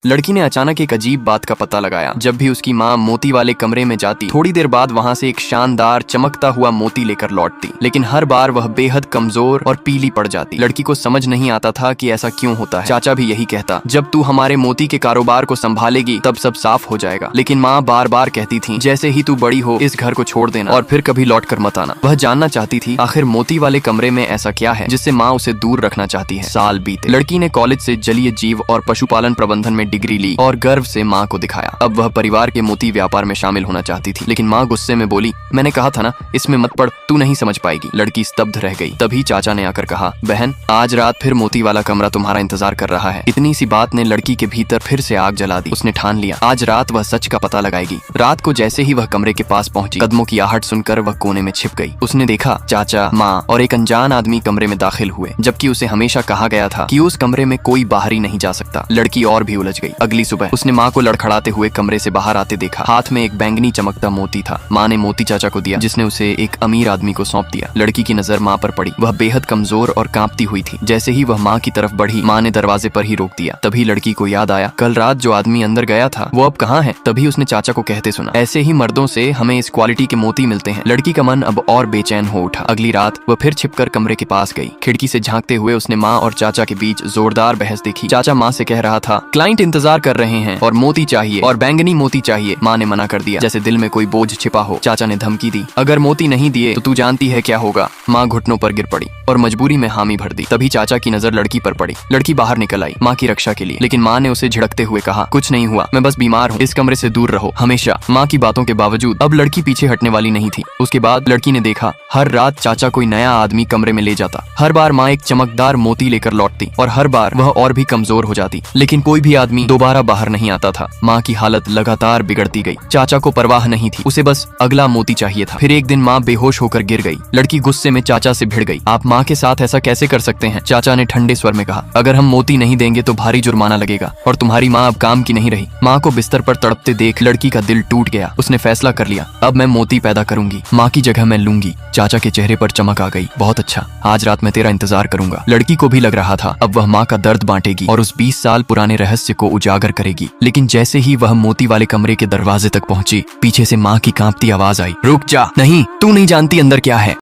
लड़की ने अचानक एक अजीब बात का पता लगाया। जब भी उसकी माँ मोती वाले कमरे में जाती, थोड़ी देर बाद वहाँ से एक शानदार चमकता हुआ मोती लेकर लौटती, लेकिन हर बार वह बेहद कमजोर और पीली पड़ जाती। लड़की को समझ नहीं आता था कि ऐसा क्यों होता है। चाचा भी यही कहता, जब तू हमारे मोती के कारोबार को संभालेगी तब सब साफ हो जाएगा। लेकिन माँ बार बार कहती थी, जैसे ही तू बड़ी हो इस घर को छोड़ देना और फिर कभी लौट कर मत आना। वह जानना चाहती थी आखिर मोती वाले कमरे में ऐसा क्या है जिससे माँ उसे दूर रखना चाहती है। साल बीते, लड़की ने कॉलेज से जलीय जीव और पशुपालन प्रबंधन में डिग्री ली और गर्व से माँ को दिखाया। अब वह परिवार के मोती व्यापार में शामिल होना चाहती थी, लेकिन माँ गुस्से में बोली, मैंने कहा था ना इसमें मत पड़, तू नहीं समझ पाएगी। लड़की स्तब्ध रह गई। तभी चाचा ने आकर कहा, बहन आज रात फिर मोती वाला कमरा तुम्हारा इंतजार कर रहा है। इतनी सी बात ने लड़की के भीतर फिर से आग जला दी। उसने ठान लिया आज रात वह सच का पता लगाएगी। रात को जैसे ही वह कमरे के पास पहुंची, कदमों की आहट सुनकर वह कोने में छिप गई। उसने देखा चाचा, माँ और एक अनजान आदमी कमरे में दाखिल हुए, जबकि उसे हमेशा कहा गया था कि उस कमरे में कोई बाहर ही नहीं जा सकता। लड़की और भी उलझ गई। अगली सुबह उसने माँ को लड़खड़ाते हुए कमरे से बाहर आते देखा। हाथ में एक बैंगनी चमकता मोती था। माँ ने मोती चाचा को दिया, जिसने उसे एक अमीर आदमी को सौंप दिया। लड़की की नजर माँ पर पड़ी। वह बेहद कमजोर और कांपती हुई थी। जैसे ही वह माँ की तरफ बढ़ी, माँ ने दरवाजे पर ही रोक दिया। तभी लड़की को याद आया, कल रात जो आदमी अंदर गया था वो अब कहाँ है। तभी उसने चाचा को कहते सुना, ऐसे ही मर्दों से हमें इस क्वालिटी के मोती मिलते हैं। लड़की का मन अब और बेचैन हो उठा। अगली रात वह फिर छिपकर कमरे के पास गई। खिड़की से झांकते हुए उसने माँ और चाचा के बीच जोरदार बहस देखी। चाचा माँ से कह रहा था, क्लाइंट इंतजार कर रहे हैं और मोती चाहिए और बैंगनी मोती चाहिए। माँ ने मना कर दिया, जैसे दिल में कोई बोझ छिपा हो। चाचा ने धमकी दी, अगर मोती नहीं दिए तो तू जानती है क्या होगा। माँ घुटनों पर गिर पड़ी और मजबूरी में हामी भर दी। तभी चाचा की नजर लड़की पर पड़ी। लड़की बाहर निकल आई माँ की रक्षा के लिए, लेकिन माँ ने उसे झिड़कते हुए कहा, कुछ नहीं हुआ, मैं बस बीमार हूँ, इस कमरे से दूर रहो हमेशा। माँ की बातों के बावजूद अब लड़की पीछे हटने वाली नहीं थी। उसके बाद लड़की ने देखा हर रात चाचा कोई नया आदमी कमरे में ले जाता। हर बार माँ एक चमकदार मोती लेकर लौटती और हर बार वह और भी कमजोर हो जाती, लेकिन कोई भी आदमी दोबारा बाहर नहीं आता था। माँ की हालत लगातार बिगड़ती गई। चाचा को परवाह नहीं थी, उसे बस अगला मोती चाहिए था। फिर एक दिन माँ बेहोश होकर गिर गई। लड़की गुस्से में चाचा से भिड़ गई, आप माँ के साथ ऐसा कैसे कर सकते हैं। चाचा ने ठंडे स्वर में कहा, अगर हम मोती नहीं देंगे तो भारी जुर्माना लगेगा और तुम्हारी माँ अब काम की नहीं रही। माँ को बिस्तर पर तड़पते देख लड़की का दिल टूट गया। उसने फैसला कर लिया, अब मैं मोती पैदा करूंगी, माँ की जगह मैं लूंगी। चाचा के चेहरे पर चमक आ गई, बहुत अच्छा, आज रात मैं तेरा इंतजार करूंगा। लड़की को भी लग रहा था अब वह माँ का दर्द बांटेगी और उस 20 साल पुराने रहस्य को उजागर करेगी। लेकिन जैसे ही वह मोती वाले कमरे के दरवाजे तक पहुंची, पीछे से माँ की कांपती आवाज आई, रुक जा, नहीं, तू नहीं जानती अंदर क्या है।